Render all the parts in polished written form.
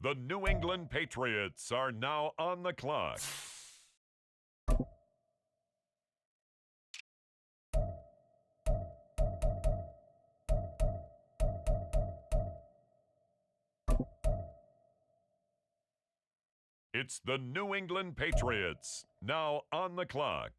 The New England Patriots are now on the clock. It's the New England Patriots now on the clock.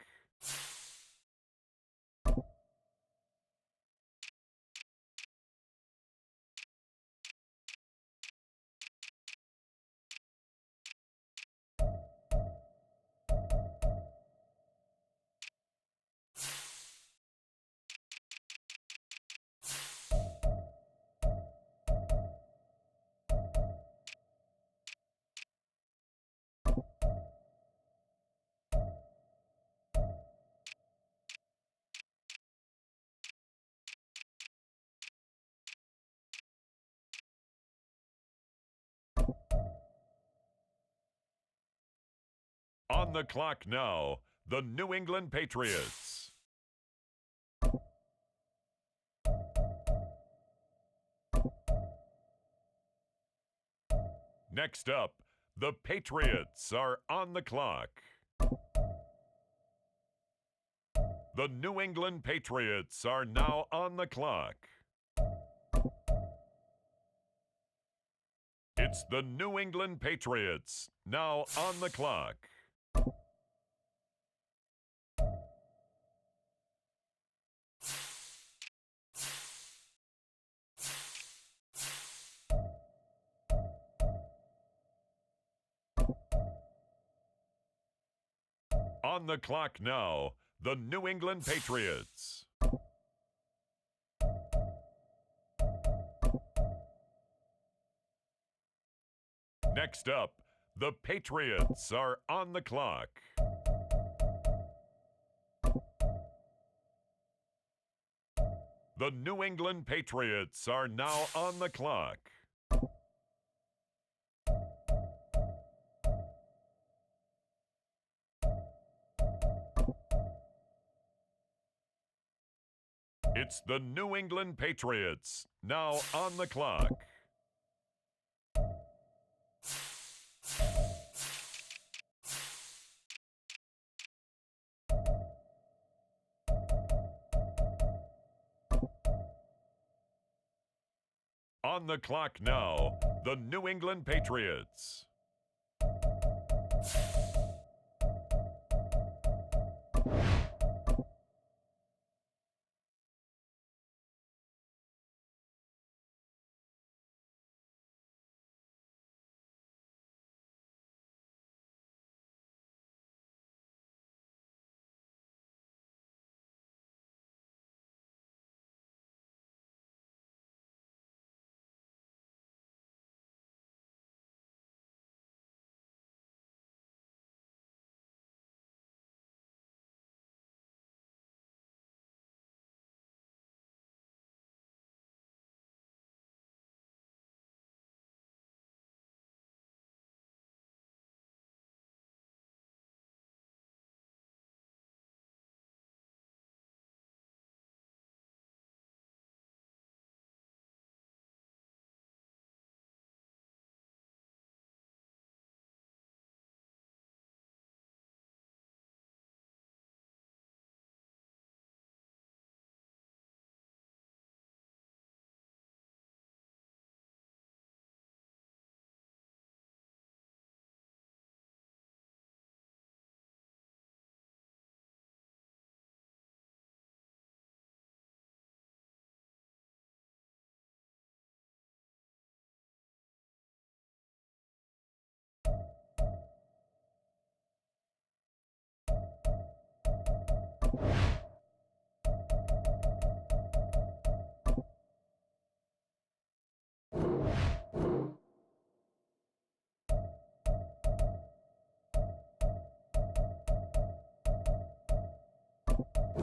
On the clock now, the New England Patriots. Next up, the Patriots are on the clock. The New England Patriots are now on the clock. It's the New England Patriots now on the clock. On the clock now, the New England Patriots. Next up, the Patriots are on the clock. The New England Patriots are now on the clock. It's the New England Patriots now on the clock. On the clock now, the New England Patriots.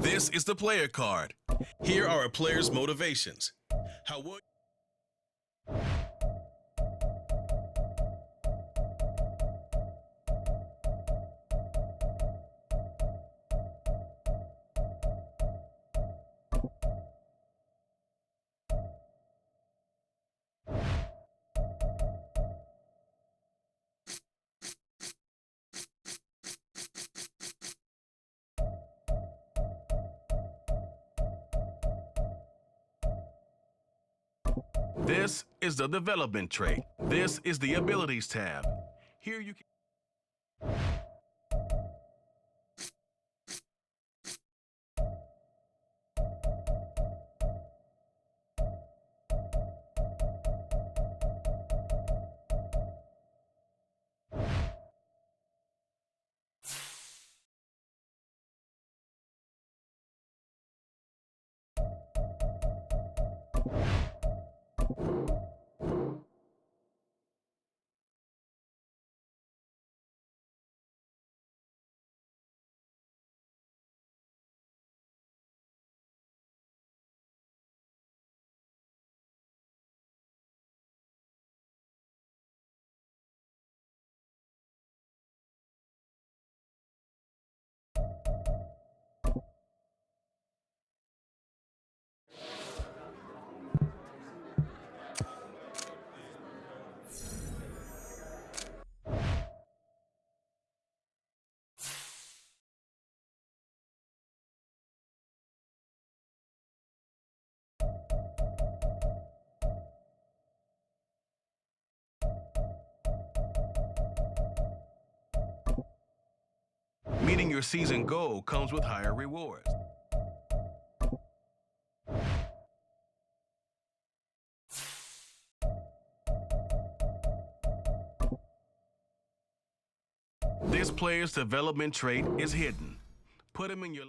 This is the player card. Here are a player's motivations. How would This is the development trait. This is the abilities tab. Here you can... Meeting your season goal comes with higher rewards. This player's development trait is hidden. Put him in your...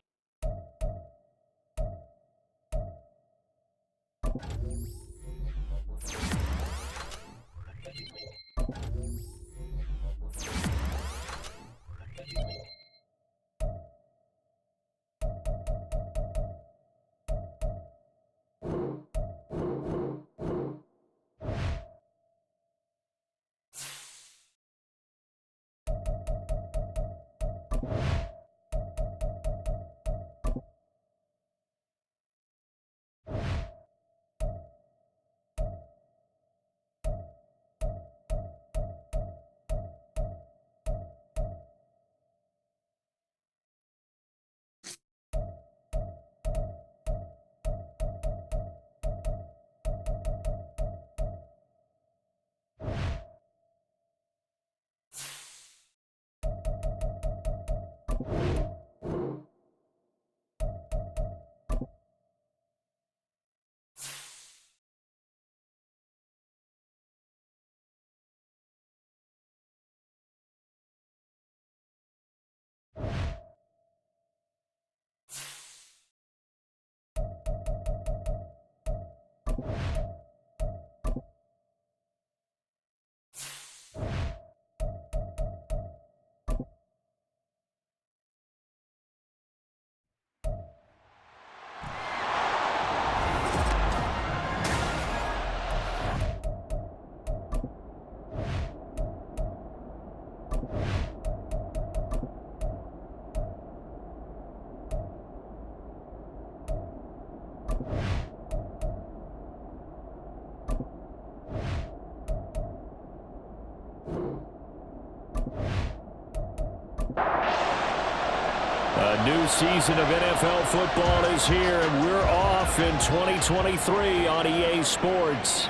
A new season of NFL football is here, and we're off in 2023 on EA Sports.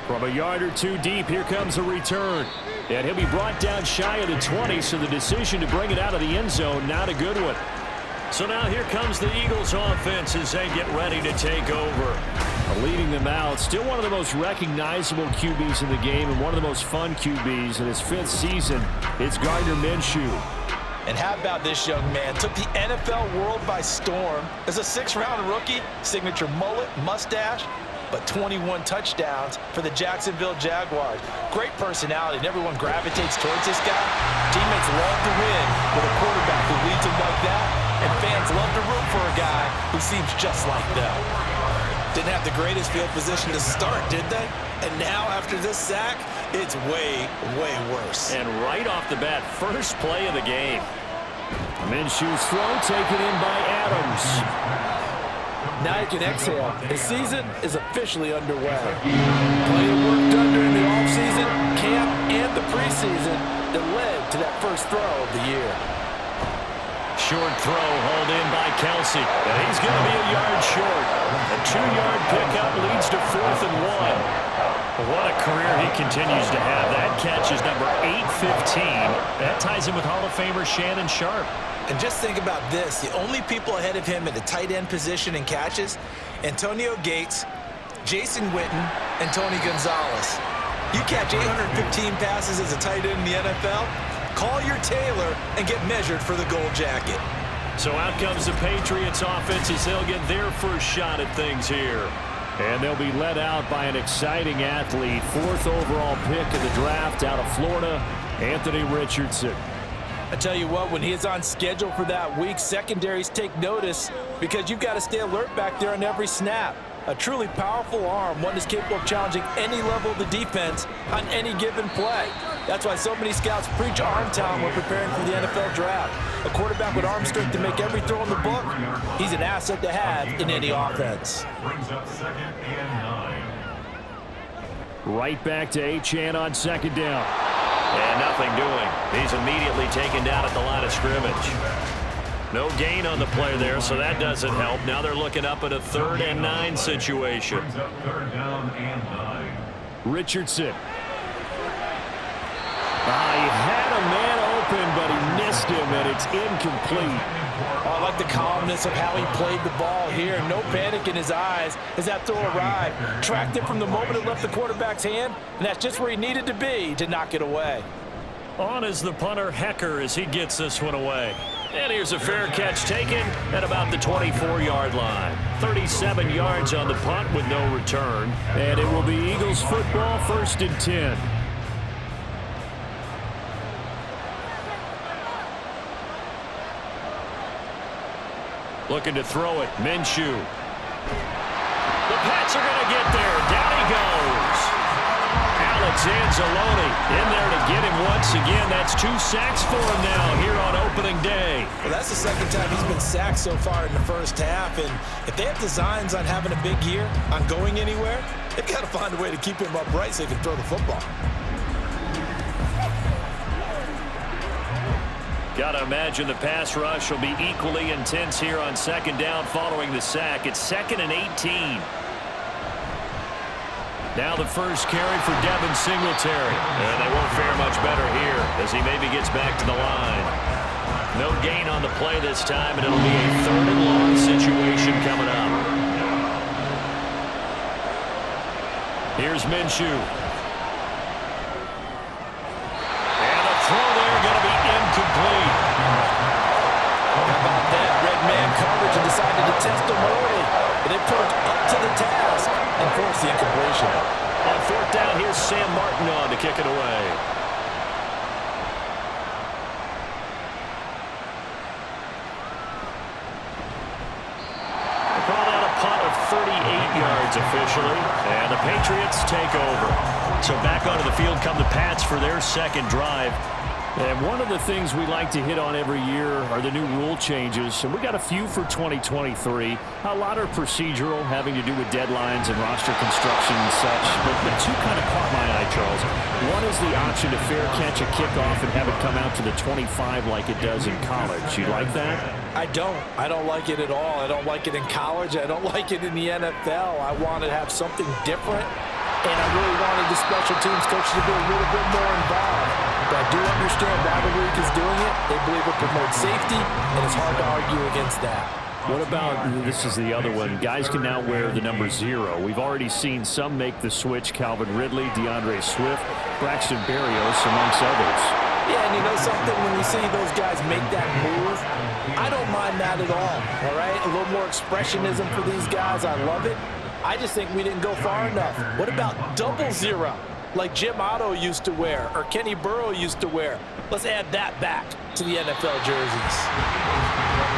From a yard or two deep, here comes a return. And he'll be brought down shy of the 20, so the decision to bring it out of the end zone, not a good one. So now here comes the Eagles offense as they get ready to take over. Leading them out, still one of the most recognizable QBs in the game and one of the most fun QBs in his 5th season. It's Gardner Minshew. And how about this young man? Took the NFL world by storm as a 6th-round rookie, signature mullet, mustache, but 21 touchdowns for the Jacksonville Jaguars. Great personality, and everyone gravitates towards this guy. Teammates love to win with a quarterback who leads them like that, and fans love to root for a guy who seems just like them. Didn't have the greatest field position to start, did they? And now, after this sack, it's way, way worse. And right off the bat, first play of the game. Minshew's throw taken in by Adams. Now you can exhale. The season is officially underway. Plenty of work done during the offseason, camp, and the preseason that led to that first throw of the year. Short throw hauled in by Kelsey. And he's going to be a yard short. A 2-yard pickup leads to 4th and 1. What a career he continues to have. That catch is number 815. That ties him with Hall of Famer Shannon Sharpe. And just think about this. The only people ahead of him at the tight end position in catches, Antonio Gates, Jason Witten, and Tony Gonzalez. You catch 815 passes as a tight end in the NFL, call your tailor and get measured for the gold jacket. So out comes the Patriots offense as they'll get their first shot at things here. And they'll be led out by an exciting athlete, 4th overall pick in the draft out of Florida, Anthony Richardson. I tell you what, when he is on schedule for that week, secondaries take notice because you've got to stay alert back there on every snap. A truly powerful arm, one is capable of challenging any level of the defense on any given play. That's why so many scouts preach arm talent when preparing for the NFL draft. A quarterback with arm strength to make every throw in the book, he's an asset to have in any offense. Brings up 2nd and 9. Right back to Achane on 2nd down. And nothing doing. He's immediately taken down at the line of scrimmage. No gain on the play there, so that doesn't help. Now they're looking up at a 3rd and 9 situation. Brings up 3rd down and 9. Richardson. He had a man open, but he missed him, and it's incomplete. I like the calmness of how he played the ball here. No panic in his eyes as that throw arrived. Tracked it from the moment it left the quarterback's hand, and that's just where he needed to be to knock it away. On is the punter, Hecker, as he gets this one away. And here's a fair catch taken at about the 24-yard line. 37 yards on the punt with no return. And it will be Eagles football, 1st and 10. Looking to throw it, Minshew. The Pats are going to get there. Down he goes. Alex Anzalone in there to get him once again. That's 2 sacks for him now here on opening day. Well, that's the 2nd time he's been sacked so far in the first half. And if they have designs on having a big year, on going anywhere, they've got to find a way to keep him upright so he can throw the football. Got to imagine the pass rush will be equally intense here on 2nd down following the sack. It's 2nd and 18. Now the first carry for Devin Singletary. And they won't fare much better here as he maybe gets back to the line. No gain on the play this time, and it'll be a 3rd and long situation coming up. Here's Minshew. And the throw there going to be incomplete. How about that? Red man coverage and decided to test him early. But they put him up to the task and forced the incompletion. On 4th down, here's Sam Martin on to kick it away. Called out a punt of 38 yards officially, and the Patriots take over. So back onto the field come the Pats for their 2nd drive. And one of the things we like to hit on every year are the new rule changes. And we got a few for 2023. A lot are procedural, having to do with deadlines and roster construction and such. But the 2 kind of caught my eye, Charles. One is the option to fair catch a kickoff and have it come out to the 25 like it does in college. You like that? I don't like it at all. I don't like it in college. I don't like it in the NFL. I want to have something different. And I really wanted the special teams coaches to be a little bit more involved. But I do understand why the league is doing it. They believe it promotes safety, and it's hard to argue against that. What about, this is the other one, guys can now wear the number 0. We've already seen some make the switch, Calvin Ridley, DeAndre Swift, Braxton Berrios, amongst others. Yeah, and you know something, when you see those guys make that move, I don't mind that at all right? A little more expressionism for these guys, I love it. I just think we didn't go far enough. What about double 0, like Jim Otto used to wear or Kenny Burrow used to wear? Let's add that back to the NFL jerseys.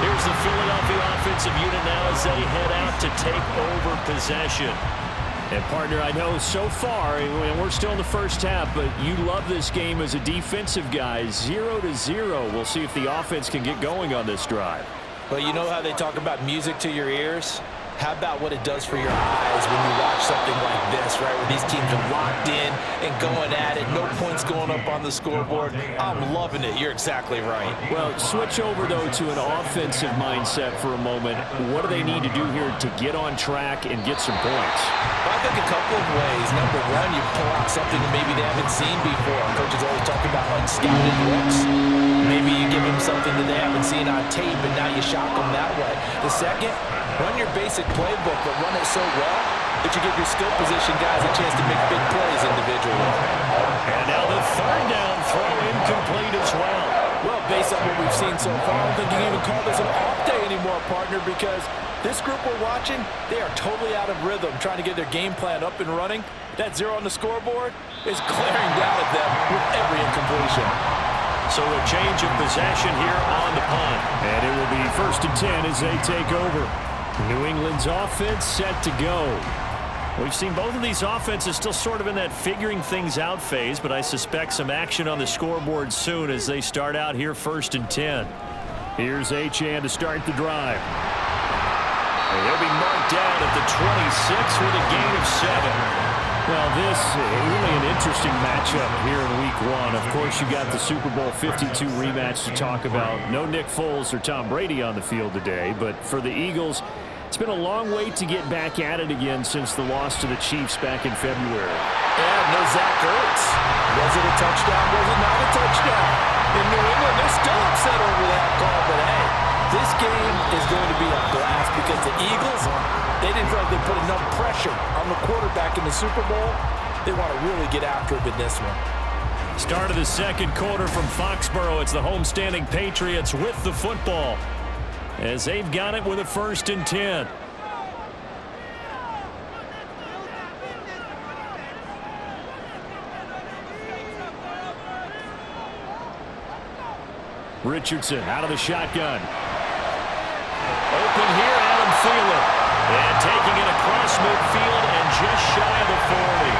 Here's the Philadelphia offensive unit now as they head out to take over possession. And, partner, I know so far, and we're still in the first half, but you love this game as a defensive guy. 0-0. We'll see if the offense can get going on this drive. Well, you know how they talk about music to your ears? How about what it does for your eyes when you watch something like this, right, where these teams are locked in and going at it, no points going up on the scoreboard? I'm loving it. You're exactly right. Well, switch over, though, to an offensive mindset for a moment. What do they need to do here to get on track and get some points? Well, I think a couple of ways. Number one, you pull out something that maybe they haven't seen before. Coaches always talk about unscouted looks. Maybe you give them something that they haven't seen on tape, and now you shock them that way. The second, run your basic playbook, but run it so well that you give your skill position guys a chance to make big plays individually. And now the third down throw incomplete as well. Well, based on what we've seen so far, I don't think you can even call this an off day anymore, partner, because this group we're watching, they are totally out of rhythm, trying to get their game plan up and running. That 0 on the scoreboard is glaring down at them with every incompletion. So a change of possession here on the punt. And it will be 1st and 10 as they take over. New England's offense set to go. We've seen both of these offenses still sort of in that figuring things out phase, but I suspect some action on the scoreboard soon as they start out here 1st and 10. Here's Achane to start the drive. And they'll be marked down at the 26 with a gain of 7. Well, this is really an interesting matchup here in Week 1. Of course, you got the Super Bowl 52 rematch to talk about. No Nick Foles or Tom Brady on the field today, but for the Eagles, it's been a long wait to get back at it again since the loss to the Chiefs back in February. And no Zach Ertz. Was it a touchdown? Was it not a touchdown? In New England, they're still upset over that call, but hey, this game is going to be a blast because the Eagles, they didn't feel like they put enough pressure on the quarterback in the Super Bowl. They want to really get after him in this one. Start of the second quarter from Foxborough. It's the homestanding Patriots with the football as they've got it with a 1st and 10. Richardson out of the shotgun. Open here, Adam Thielen. And taking it across midfield and just shy of the 40.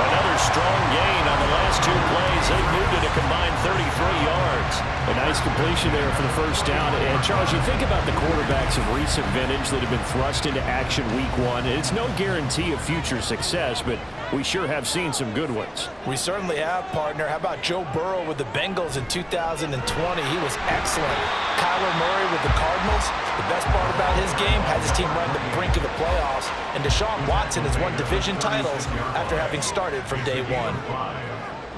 Another strong gain on the last 2 plays. They moved it a combined 33 yards. A nice completion there for the 1st down. And, Charles, you think about the quarterbacks of recent vintage that have been thrust into action Week 1. It's no guarantee of future success, but we sure have seen some good ones. We certainly have, partner. How about Joe Burrow with the Bengals in 2020? He was excellent. Kyler Murray with the Cardinals. The best part about his game has his team run the brink of the playoffs. And Deshaun Watson has won division titles after having started from day 1.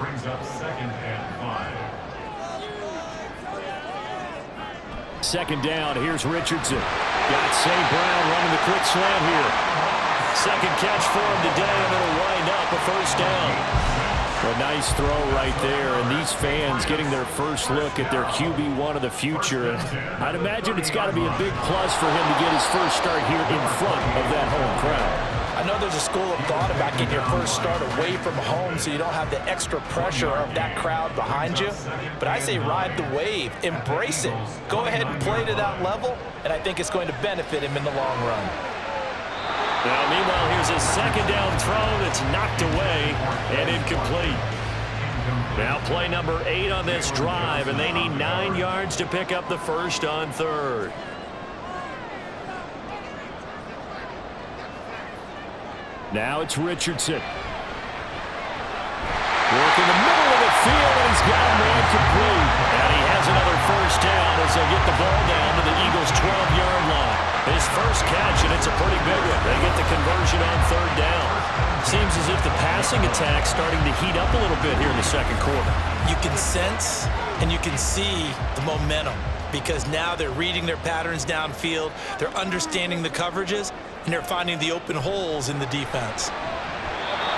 Brings up 2nd and 5. 2nd down, here's Richardson. Got St. Brown running the quick slant here. Second catch for him today, and it'll wind up a 1st down. A nice throw right there, and these fans getting their first look at their QB1 of the future. And I'd imagine it's got to be a big plus for him to get his first start here in front of that home crowd. I know there's a school of thought about getting your first start away from home so you don't have the extra pressure of that crowd behind you. But I say ride the wave. Embrace it. Go ahead and play to that level, and I think it's going to benefit him in the long run. Now, meanwhile, here's a 2nd down throw that's knocked away and incomplete. Now play number 8 on this drive, and they need 9 yards to pick up the 1st on 3rd. Now it's Richardson. Working the middle of the field, and he's got him incomplete. And he has another 1st down as they'll get the ball down to the Eagles' 12-yard line. His first catch, and it's a pretty big one. They get the conversion on 3rd down. Seems as if the passing attack's starting to heat up a little bit here in the second quarter. You can sense and you can see the momentum because now they're reading their patterns downfield, they're understanding the coverages, and they're finding the open holes in the defense.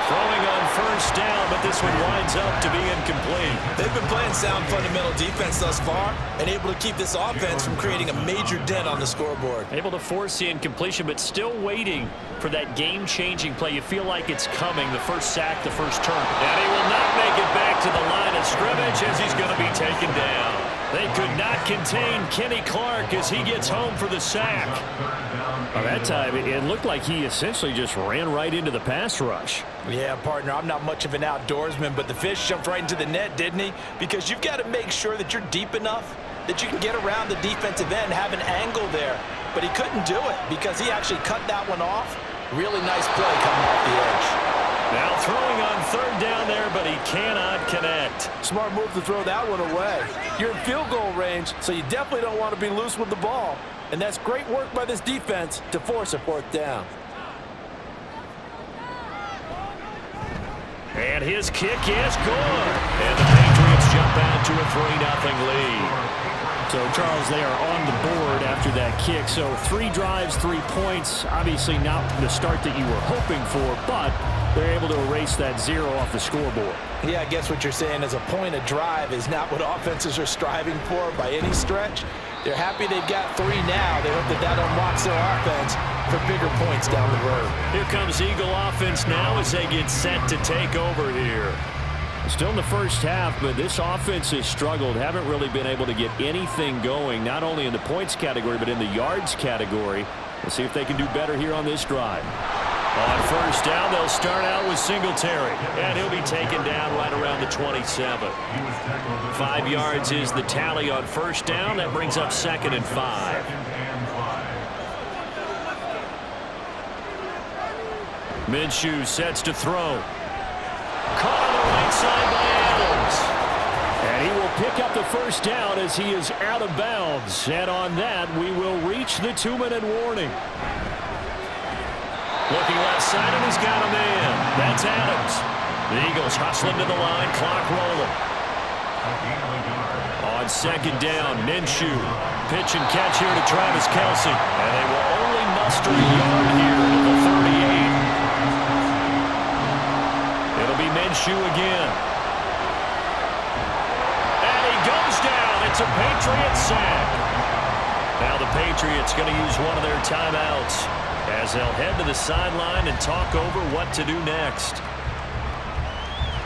Throwing on 1st down, but this one winds up to be incomplete. They've been playing sound fundamental defense thus far and able to keep this offense from creating a major dent on the scoreboard. Able to force the incompletion, but still waiting for that game-changing play. You feel like it's coming, the first sack, the first turn. And he will not make it back to the line of scrimmage as he's going to be taken down. They could not contain Kenny Clark as he gets home for the sack. Well, that time, it looked like he essentially just ran right into the pass rush. Yeah, partner, I'm not much of an outdoorsman, but the fish jumped right into the net, didn't he? Because you've got to make sure that you're deep enough that you can get around the defensive end, have an angle there. but he couldn't do it because he actually cut that one off. Really nice play coming off the edge. Now throwing on third down there, but he cannot connect. Smart move to throw that one away. You're in field goal range, so you definitely don't want to be loose with the ball. And that's great work by this defense to force a fourth down. And his kick is good. And the Patriots jump out to a 3-0 lead. So, Charles, they are on the board after that kick. So 3 drives, 3 points. Obviously not the start that you were hoping for, but they're able to erase that 0 off the scoreboard. Yeah, I guess what you're saying is a point of drive is not what offenses are striving for by any stretch. They're happy they've got 3 now. They hope that that unlocks their offense for bigger points down the road. Here comes Eagle offense now as they get set to take over here. Still in the first half, but this offense has struggled. Haven't really been able to get anything going, not only in the points category, but in the yards category. Let's see if they can do better here on this drive. On first down, they'll start out with Singletary, and he'll be taken down right around the 27. 5 yards is the tally on first down. That brings up 2nd and 5. Minshew sets to throw. Caught on the right side by Adams. And he will pick up the first down as he is out of bounds. And on that, we will reach the 2-minute warning. Looking left side, and he's got a man. That's Adams. The Eagles hustling to the line, clock rolling. On second down, Minshew. Pitch and catch here to Travis Kelce. And they will only muster a yard here at the 38. It'll be Minshew again. And he goes down. It's a Patriot sack. Now the Patriots going to use one of their timeouts as they'll head to the sideline and talk over what to do next.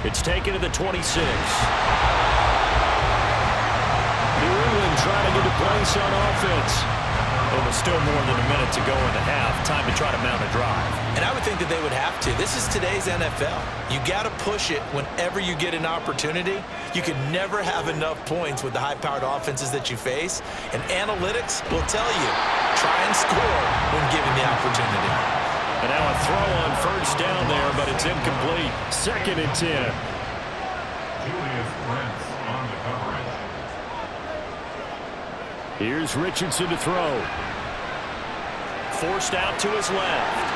It's taken to the 26. New England trying to get a place on offense. It was still more than a minute to go in the half. Time to try to mount a drive. And I would think that they would have to. This is today's NFL. You got to push it whenever you get an opportunity. You can never have enough points with the high-powered offenses that you face. And analytics will tell you, try and score when given the opportunity. And now a throw on first down there, but it's incomplete. 2nd and 10. Here's Richardson to throw. Forced out to his left.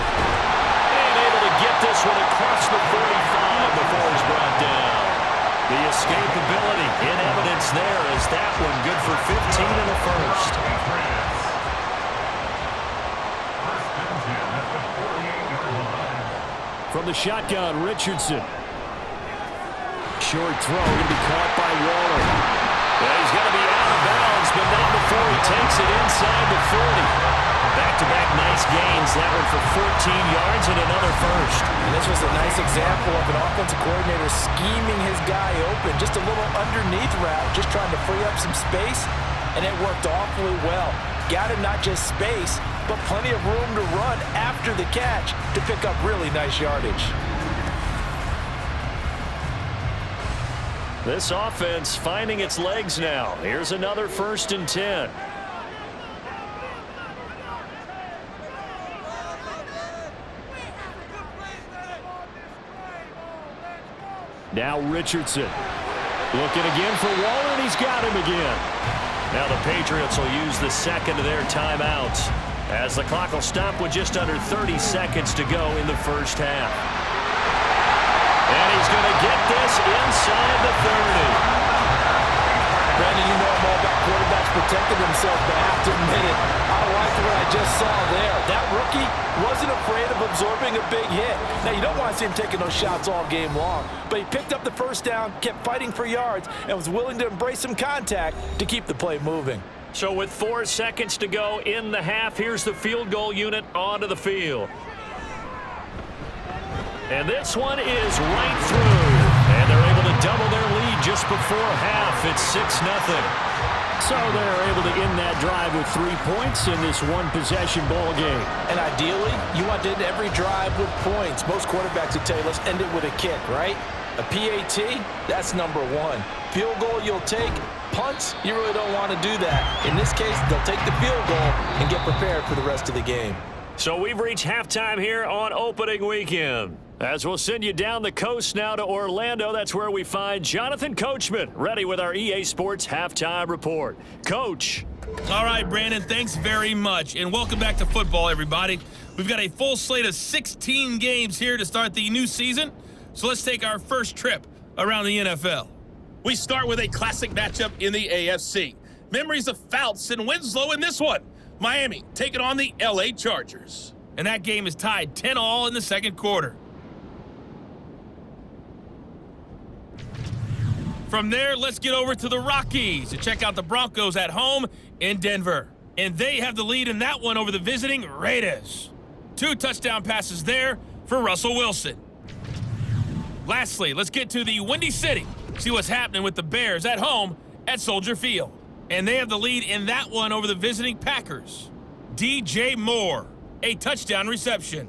And able to get this one across the 45 before he's brought down. The escapability in evidence there as that one good for 15 in the first. From the shotgun, Richardson. Short throw, going to be caught by Waller. Yeah, he's going to be out of bounds, but not before he takes it inside the 30. Back-to-back nice gains. That one for 14 yards and another first. And this was a nice example of an offensive coordinator scheming his guy open. Just a little underneath route, just trying to free up some space, and it worked awfully well. Got him not just space, but plenty of room to run after the catch to pick up really nice yardage. This offense finding its legs now. Here's another 1st and 10. Now Richardson. Looking again for Waller, and he's got him again. Now the Patriots will use the second of their timeouts as the clock will stop with just under 30 seconds to go in the first half. And he's going to get this inside the 30. Brandon, you know I'm all about quarterbacks protecting themselves, but I have to admit it. I liked what I just saw there. That rookie wasn't afraid of absorbing a big hit. Now, you don't want to see him taking those shots all game long, but he picked up the first down, kept fighting for yards, and was willing to embrace some contact to keep the play moving. So with 4 seconds to go in the half, here's the field goal unit onto the field. And this one is right through. And they're able to double their lead just before half. It's 6-0. So they're able to end that drive with 3 points in this one-possession ball game. And ideally, you want to end every drive with points. Most quarterbacks would tell you, let's end it with a kick, right? A PAT, that's number 1. Field goal you'll take, punts, you really don't want to do that. In this case, they'll take the field goal and get prepared for the rest of the game. So we've reached halftime here on opening weekend. As we'll send you down the coast now to Orlando, that's where we find Jonathan Coachman, ready with our EA Sports Halftime Report. Coach. All right, Brandon, thanks very much. And welcome back to football, everybody. We've got a full slate of 16 games here to start the new season. So let's take our first trip around the NFL. We start with a classic matchup in the AFC. Memories of Fouts and Winslow in this one. Miami taking on the LA Chargers. And that game is tied 10-all in the second quarter. From there, let's get over to the Rockies to check out the Broncos at home in Denver. And they have the lead in that one over the visiting Raiders. 2 touchdown passes there for Russell Wilson. Lastly, let's get to the Windy City. See what's happening with the Bears at home at Soldier Field. And they have the lead in that one over the visiting Packers. DJ Moore, a touchdown reception.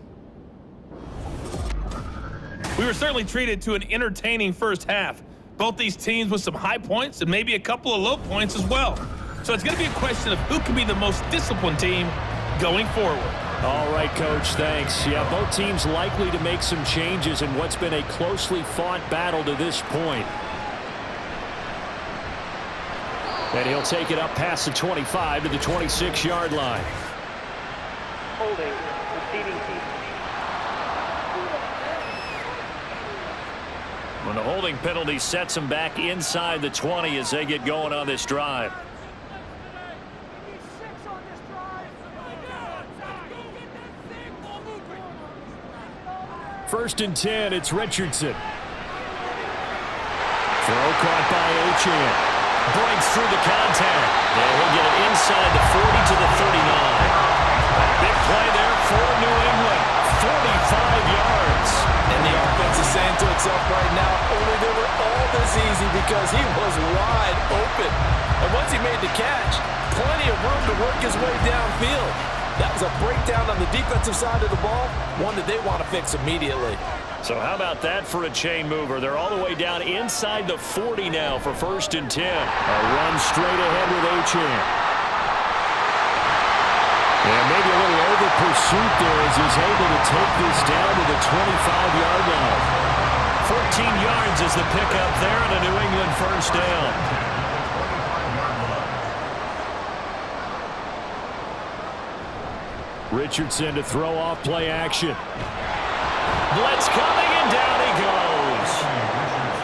We were certainly treated to an entertaining first half. Both these teams with some high points and maybe a couple of low points as well. So it's going to be a question of who can be the most disciplined team going forward. All right, Coach, thanks. Yeah, both teams likely to make some changes in what's been a closely fought battle to this point. And he'll take it up past the 25 to the 26-yard line. Holding, receiving team. When the holding penalty sets them back inside the 20 as they get going on this drive. First and 10, it's Richardson. Throw caught by Achane. Breaks through the contact. And he'll get it inside the 40 to the 39. Big play there for New England. 45 yards. And the offense is saying to itself right now, only they were all this easy because he was wide open. And once he made the catch, plenty of room to work his way downfield. That was a breakdown on the defensive side of the ball, one that they want to fix immediately. So how about that for a chain mover? They're all the way down inside the 40 now for first and 10. A run straight ahead with Achane. And maybe a little over pursuit there as he's able to take this down to the 25-yard line. 14 yards is the pickup there and a New England first down. Richardson to throw off play action. Blitz coming and down he goes.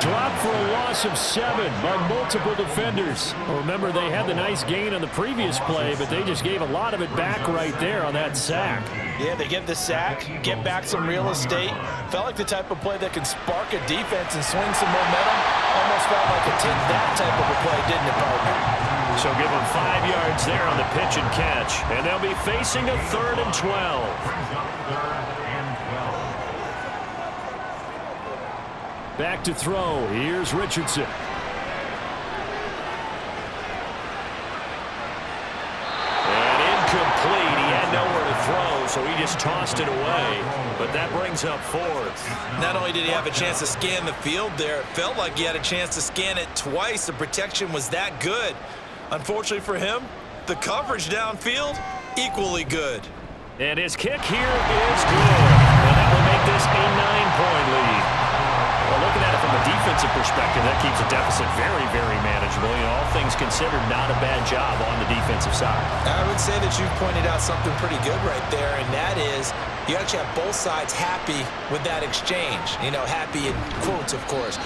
Dropped for a loss of 7 by multiple defenders. Well, remember, they had the nice gain on the previous play, but they just gave a lot of it back right there on that sack. Yeah, they get the sack, get back some real estate. Felt like the type of play that can spark a defense and swing some momentum. Almost felt like it took that type of a play, didn't it, partner? So give them 5 yards there on the pitch and catch. And they'll be facing a 3rd and 12. Back to throw. Here's Richardson. And incomplete. He had nowhere to throw, so he just tossed it away. But that brings up 4th. Not only did he have a chance to scan the field there, it felt like he had a chance to scan it twice. The protection was that good. Unfortunately for him, the coverage downfield, equally good. And his kick here is good. And that will make this a 9-point lead. Well, looking at it from a defensive perspective, that keeps the deficit very, very manageable. You know, all things considered, not a bad job on the defensive side. I would say that you've pointed out something pretty good right there, and that is you actually have both sides happy with that exchange. You know, happy in quotes, of course.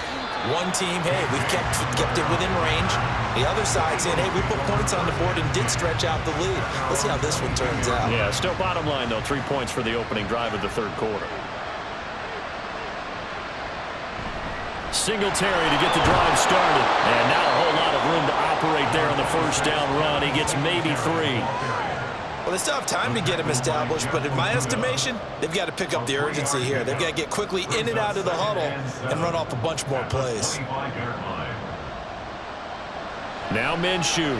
One team, hey, we've kept it within range. The other side saying, hey, we put points on the board and did stretch out the lead. Let's see how this one turns out. Yeah, still bottom line, though, 3 points for the opening drive of the third quarter. Singletary to get the drive started. And not a whole lot of room to operate there on the first down run. He gets maybe 3. Well, they still have time to get him established, but in my estimation, they've got to pick up the urgency here. They've got to get quickly in and out of the huddle and run off a bunch more plays. Now Minshew.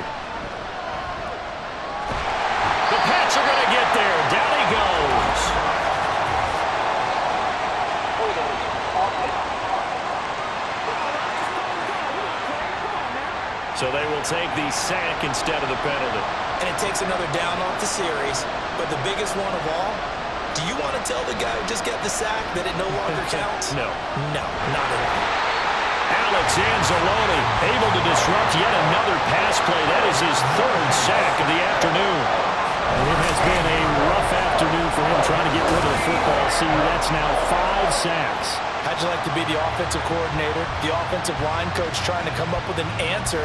The Pats are going to get there. Down he goes. So they will will take the sack instead of the penalty. And it takes another down off the series. But the biggest one of all, do you want to tell the guy who just got the sack that it no longer counts? No. No, not at all. Alex Anzalone able to disrupt yet another pass play. That is his third sack of the afternoon. It has been a rough afternoon for him trying to get rid of the football. See, that's now 5 sacks. How'd you like to be the offensive coordinator, the offensive line coach trying to come up with an answer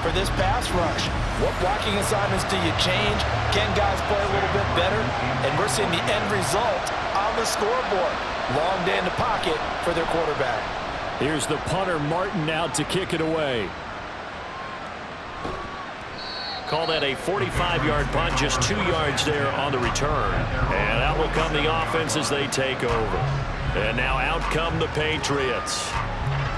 for this pass rush? What blocking assignments do you change? Can guys play a little bit better? And we're seeing the end result on the scoreboard. Long day in the pocket for their quarterback. Here's the punter, Martin, out to kick it away. Call that a 45-yard punt, just 2 yards there on the return. And out will come the offense as they take over. And now out come the Patriots.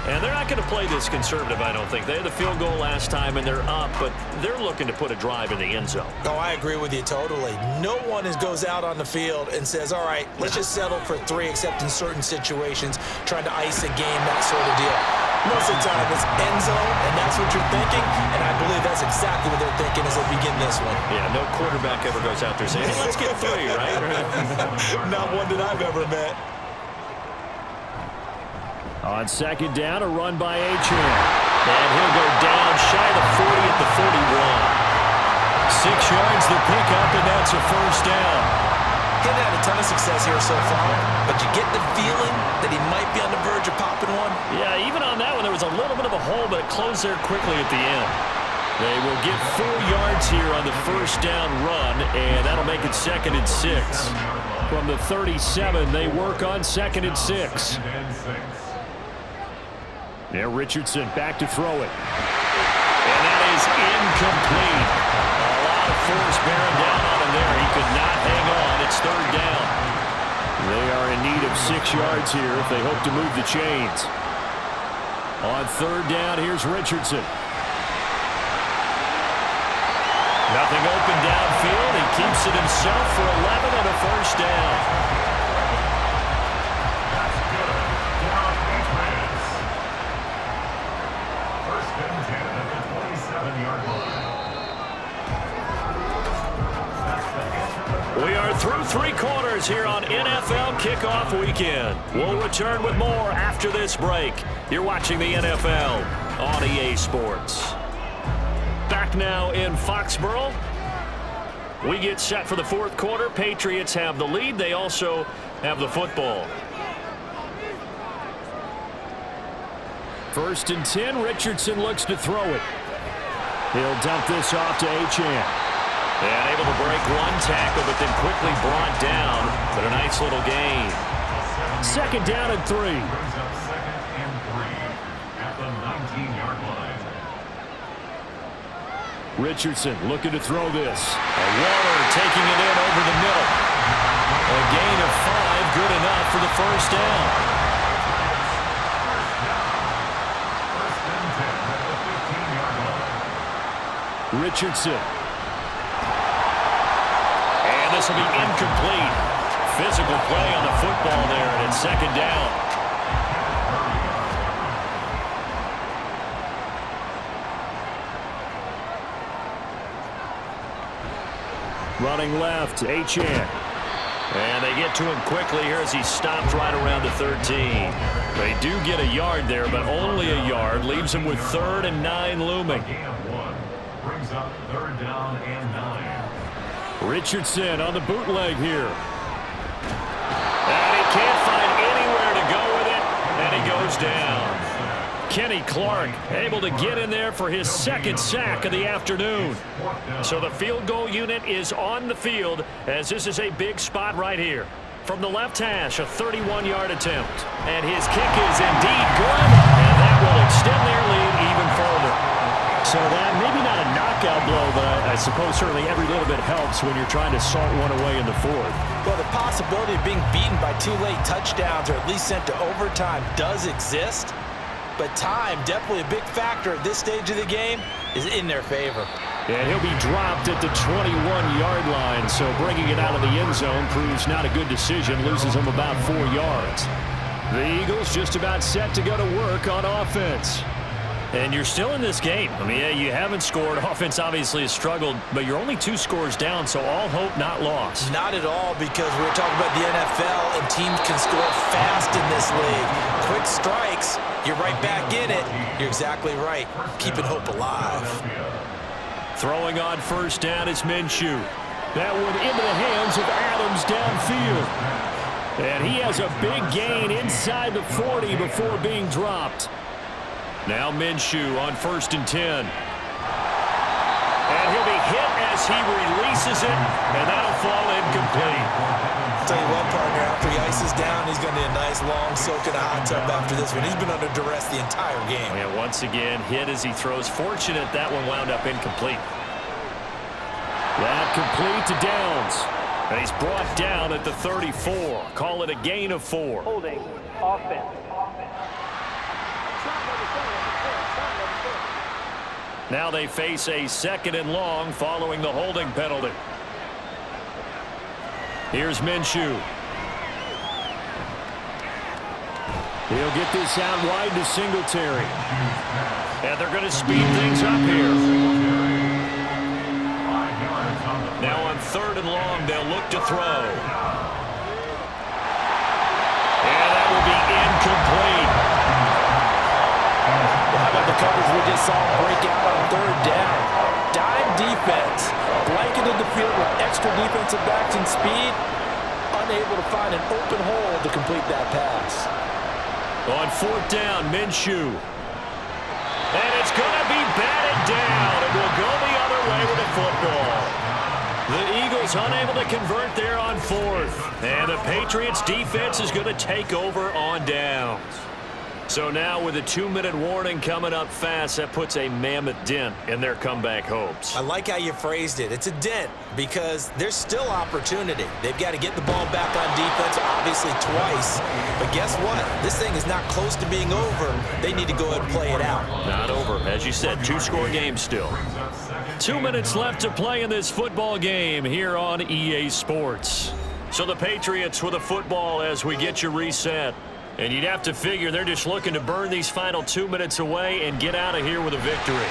And they're not going to play this conservative, I don't think. They had the field goal last time, and they're up, but they're looking to put a drive in the end zone. Oh, I agree with you totally. No one goes out on the field and says, all right, let's just settle for 3, except in certain situations, trying to ice a game, that sort of deal. Most of the time, it's end zone, and that's what you're thinking, and I believe that's exactly what they're thinking as they begin this one. Yeah, no quarterback ever goes out there saying, hey, let's get 3, right? Not one that I've ever met. On second down, a run by Achane. And he'll go down shy of the 40 at the 41. 6 yards the pickup, and that's a first down. He hasn't had a ton of success here so far, but you get the feeling that he might be on the verge of popping one. Yeah, even on that one, there was a little bit of a hole, but it closed there quickly at the end. They will get 4 yards here on the first down run, and that'll make it 2nd and 6. From the 37, they work on 2nd and 6. Now Richardson back to throw it. And that is incomplete. A lot of force bearing down on him there. He could not hang on. It's 3rd down. They are in need of 6 yards here if they hope to move the chains. On 3rd down, here's Richardson. Nothing open downfield. He keeps it himself for 11 and a first down. We are through 3 quarters here on NFL Kickoff Weekend. We'll return with more after this break. You're watching the NFL on EA Sports. Back now in Foxborough. We get set for the 4th quarter. Patriots have the lead. They also have the football. 1st and 10. Richardson looks to throw it. He'll dump this off to Achane. And able to break 1 tackle, but then quickly brought down. But a nice little gain. 2nd down and 3. Richardson looking to throw this. Waller taking it in over the middle. A gain of 5, good enough for the first down. Richardson. And this will be incomplete. Physical play on the football there, and it's 2nd down. Running left, Achane. And they get to him quickly here as he stopped right around the 13. They do get a yard there, but only a yard. Leaves him with 3rd and 9 looming. Brings up 3rd down and 9. Richardson on the bootleg here. And he can't find anywhere to go with it, and he goes down. Kenny Clark able to get in there for his 2nd sack of the afternoon. So the field goal unit is on the field as this is a big spot right here. From the left hash, a 31-yard attempt. And his kick is indeed good, and that will extend their lead even further. So that maybe not a knockout blow, but I suppose certainly every little bit helps when you're trying to salt one away in the 4th. Well, the possibility of being beaten by 2 late touchdowns or at least sent to overtime does exist. But time, definitely a big factor at this stage of the game, is in their favor. And he'll be dropped at the 21-yard line, so bringing it out of the end zone proves not a good decision, loses him about 4 yards. The Eagles just about set to go to work on offense. And you're still in this game. I mean, yeah, you haven't scored. Offense obviously has struggled, but you're only 2 scores down, so all hope not lost. Not at all, because we're talking about the NFL, and teams can score fast in this league. Quick strikes, you're right back in it. You're exactly right. Keeping hope alive. Throwing on first down is Minshew. That one into the hands of Adams downfield. And he has a big gain inside the 40 before being dropped. Now Minshew on 1st and 10. And he'll be hit as he releases it, and that'll fall incomplete. Tell you what, partner, after he ices down, he's going to need a nice long soak in a hot tub after this one. He's been under duress the entire game. And once again, hit as he throws. Fortunate that one wound up incomplete. That complete to Downs. And he's brought down at the 34. Call it a gain of 4. Holding. Offense. Now they face a 2nd and long following the holding penalty. Here's Minshew. He'll get this out wide to Singletary. And they're going to speed things up here. Now on 3rd and long, they'll look to throw. And that will be incomplete. How about the coverage we just saw break out on 3rd down? Dime defense, blanketed the field with extra defensive backs and speed, unable to find an open hole to complete that pass. On 4th down, Minshew. And it's going to be batted down. It will go the other way with the football. The Eagles unable to convert there on 4th. And the Patriots defense is going to take over on downs. So now with a 2-minute warning coming up fast, that puts a mammoth dent in their comeback hopes. I like how you phrased it. It's a dent because there's still opportunity. They've got to get the ball back on defense, obviously twice. But guess what? This thing is not close to being over. They need to go ahead and play it out. Not over. As you said, 2-score game still. 2 minutes left to play in this football game here on EA Sports. So the Patriots with a football as we get you reset. And you'd have to figure they're just looking to burn these final 2 minutes away and get out of here with a victory.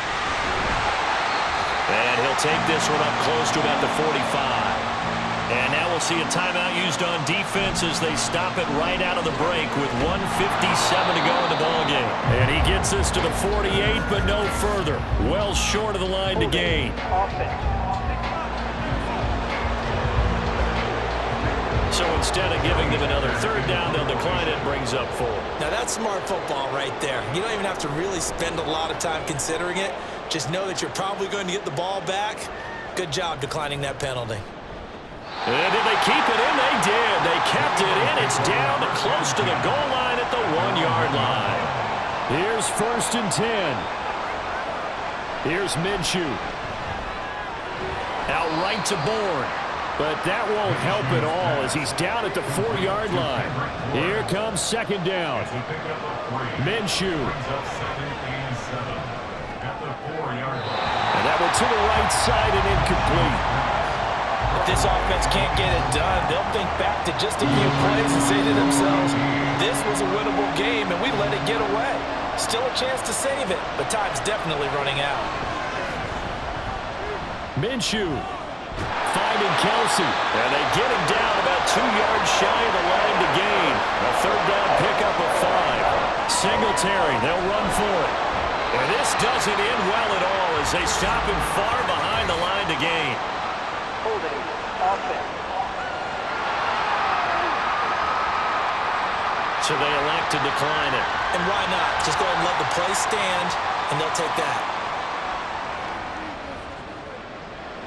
And he'll take this one up close to about the 45. And now we'll see a timeout used on defense as they stop it right out of the break with 1:57 to go in the ballgame. And he gets us to the 48, but no further. Well short of the line to gain. Offense. So instead of giving them another 3rd down, they'll decline it, brings up 4. Now that's smart football right there. You don't even have to really spend a lot of time considering it. Just know that you're probably going to get the ball back. Good job declining that penalty. And did they keep it in? They did. They kept it in. It's down close to the goal line at the 1-yard line. Here's 1st and 10. Here's Minshew. Out right to Bourne. But that won't help at all as he's down at the 4-yard line. Here comes 2nd down. Minshew. And that one to the right side and incomplete. If this offense can't get it done, they'll think back to just a few plays and say to themselves, this was a winnable game and we let it get away. Still a chance to save it, but time's definitely running out. Minshew finding Kelsey. And they get him down about 2 yards shy of the line to gain. A 3rd down pickup of 5. Singletary, they'll run for it. And this doesn't end well at all as they stop him far behind the line to gain. Holding. Offense. So they elect to decline it. And why not? Just go ahead and let the play stand, and they'll take that.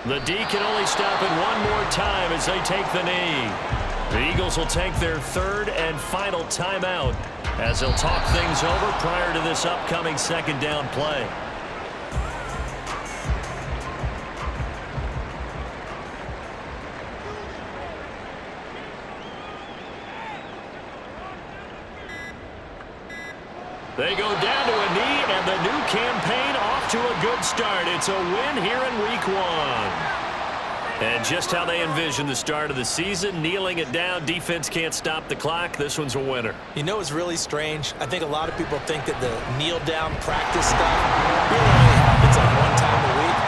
The D can only stop it one more time as they take the knee. The Eagles will take their 3rd and final timeout as they'll talk things over prior to this upcoming 2nd down play. They go down to a knee, and the new campaign off to a good start. It's a win here in Week 1. And just how they envision the start of the season, kneeling it down, defense can't stop the clock. This one's a winner. You know, it's really strange. I think a lot of people think that the kneel-down practice stuff really only happens like one time a week.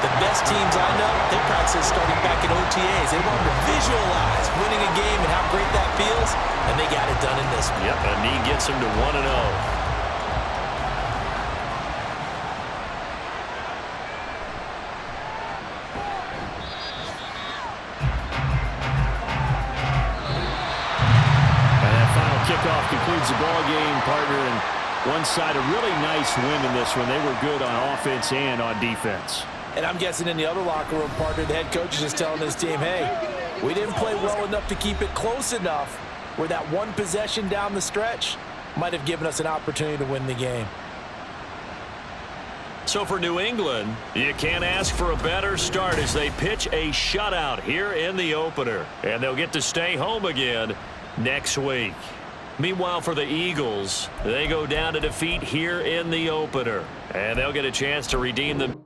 The best teams I know, they practice starting back in OTAs. They want to visualize winning a game and how great that feels, and they got it done in this one. Yep, a knee gets them to 1-0. Kickoff concludes the ball game, partner, and one side a really nice win in this one. They were good on offense and on defense. And I'm guessing in the other locker room, partner, the head coach is just telling his team, hey, we didn't play well enough to keep it close enough where that one possession down the stretch might have given us an opportunity to win the game. So for New England, you can't ask for a better start as they pitch a shutout here in the opener. And they'll get to stay home again next week. Meanwhile, for the Eagles, they go down to defeat here in the opener. And they'll get a chance to redeem them.